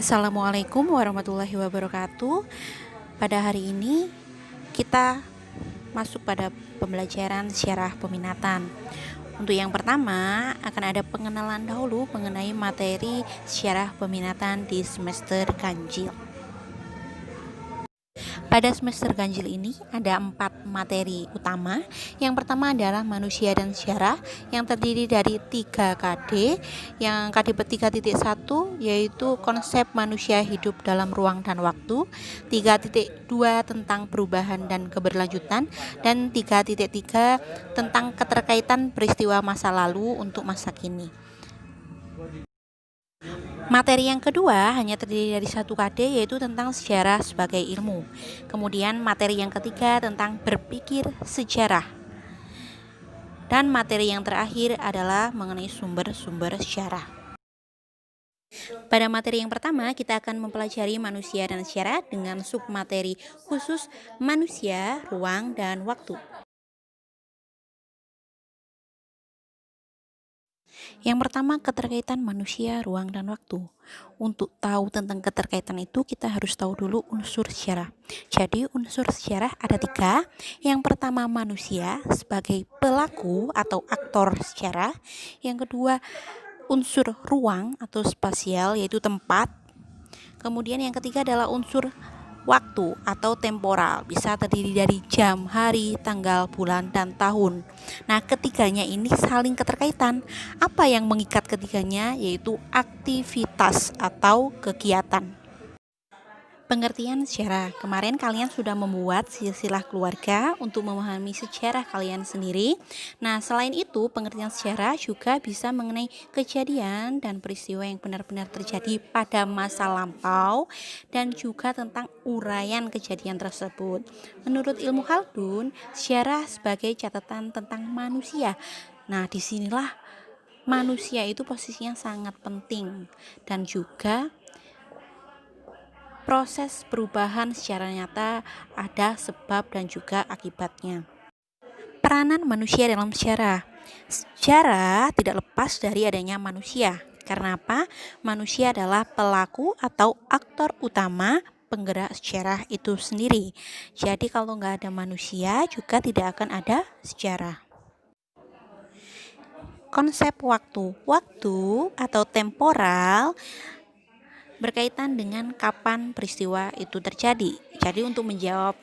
Assalamualaikum warahmatullahi wabarakatuh. Pada hari ini kita masuk pada pembelajaran sejarah peminatan. Untuk yang pertama akan ada pengenalan dahulu mengenai materi sejarah peminatan di semester ganjil. Pada semester ganjil ini ada 4 materi utama. Yang pertama adalah manusia dan sejarah yang terdiri dari 3 KD. Yang KD 3.1 yaitu konsep manusia hidup dalam ruang dan waktu, 3.2 tentang perubahan dan keberlanjutan, dan 3.3 tentang keterkaitan peristiwa masa lalu untuk masa kini. Materi yang kedua hanya terdiri dari 1 KD, yaitu tentang sejarah sebagai ilmu. Kemudian materi yang ketiga tentang berpikir sejarah. Dan materi yang terakhir adalah mengenai sumber-sumber sejarah. Pada materi yang pertama kita akan mempelajari manusia dan sejarah dengan submateri khusus manusia, ruang, dan waktu. Yang pertama, keterkaitan manusia, ruang, dan waktu. Untuk tahu tentang keterkaitan itu, kita harus tahu dulu unsur sejarah. Jadi, unsur sejarah ada 3. Yang pertama, manusia sebagai pelaku atau aktor sejarah. Yang kedua, unsur ruang atau spasial, yaitu tempat. Kemudian yang ketiga adalah unsur waktu atau temporal, bisa terdiri dari jam, hari, tanggal, bulan, dan tahun. Nah, ketiganya ini saling keterkaitan. Apa yang mengikat ketiganya? Yaitu aktivitas atau kegiatan. Pengertian sejarah. Kemarin kalian sudah membuat silsilah keluarga untuk memahami sejarah kalian sendiri. Nah, selain itu, pengertian sejarah juga bisa mengenai kejadian dan peristiwa yang benar-benar terjadi pada masa lampau dan juga tentang uraian kejadian tersebut. Menurut ilmu Khaldun, sejarah sebagai catatan tentang manusia. Nah, disinilah manusia itu posisinya sangat penting dan juga proses perubahan secara nyata ada sebab dan juga akibatnya. Peranan manusia dalam sejarah. Sejarah tidak lepas dari adanya manusia. Karena apa? Manusia adalah pelaku atau aktor utama penggerak sejarah itu sendiri. Jadi kalau nggak ada manusia juga tidak akan ada sejarah. Konsep waktu. Waktu atau temporal berkaitan dengan kapan peristiwa itu terjadi. Jadi untuk menjawab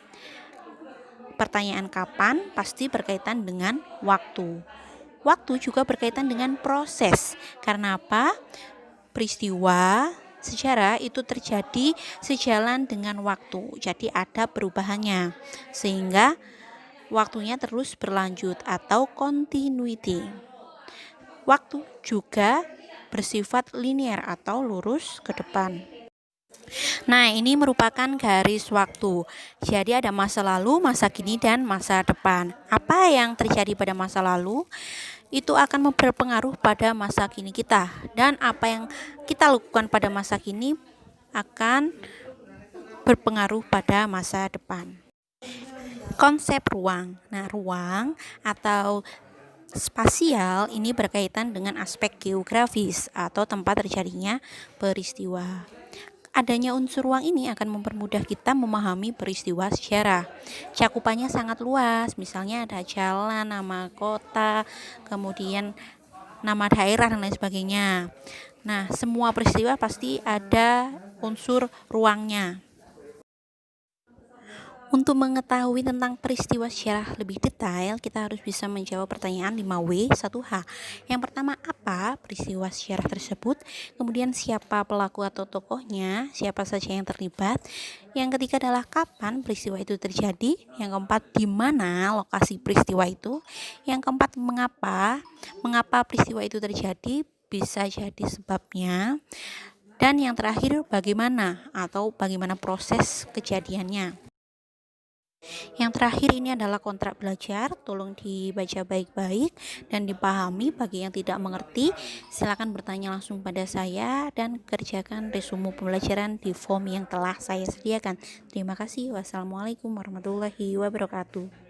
pertanyaan kapan pasti berkaitan dengan waktu. Waktu juga berkaitan dengan proses. Karena apa? Peristiwa sejarah itu terjadi sejalan dengan waktu. Jadi ada perubahannya. Sehingga waktunya terus berlanjut atau continuity. Waktu juga bersifat linear atau lurus ke depan. Nah, ini merupakan garis waktu. Jadi ada masa lalu, masa kini, dan masa depan. Apa yang terjadi pada masa lalu itu akan berpengaruh pada masa kini kita, dan apa yang kita lakukan pada masa kini akan berpengaruh pada masa depan. Konsep ruang. Nah, ruang atau spasial ini berkaitan dengan aspek geografis atau tempat terjadinya peristiwa. Adanya unsur ruang ini akan mempermudah kita memahami peristiwa sejarah. Cakupannya sangat luas, misalnya ada jalan, nama kota, kemudian nama daerah dan lain sebagainya. Nah, semua peristiwa pasti ada unsur ruangnya. Untuk mengetahui tentang peristiwa sejarah lebih detail, kita harus bisa menjawab pertanyaan 5W 1H. Yang pertama, apa peristiwa sejarah tersebut? Kemudian siapa pelaku atau tokohnya? Siapa saja yang terlibat? Yang ketiga adalah kapan peristiwa itu terjadi? Yang keempat, di mana lokasi peristiwa itu? Yang keempat, mengapa? Mengapa peristiwa itu terjadi? Bisa jadi sebabnya. Dan yang terakhir, bagaimana atau bagaimana proses kejadiannya. Yang terakhir ini adalah kontrak belajar, tolong dibaca baik-baik dan dipahami. Bagi yang tidak mengerti, silakan bertanya langsung pada saya dan kerjakan resume pembelajaran di form yang telah saya sediakan. Terima kasih. Wassalamualaikum warahmatullahi wabarakatuh.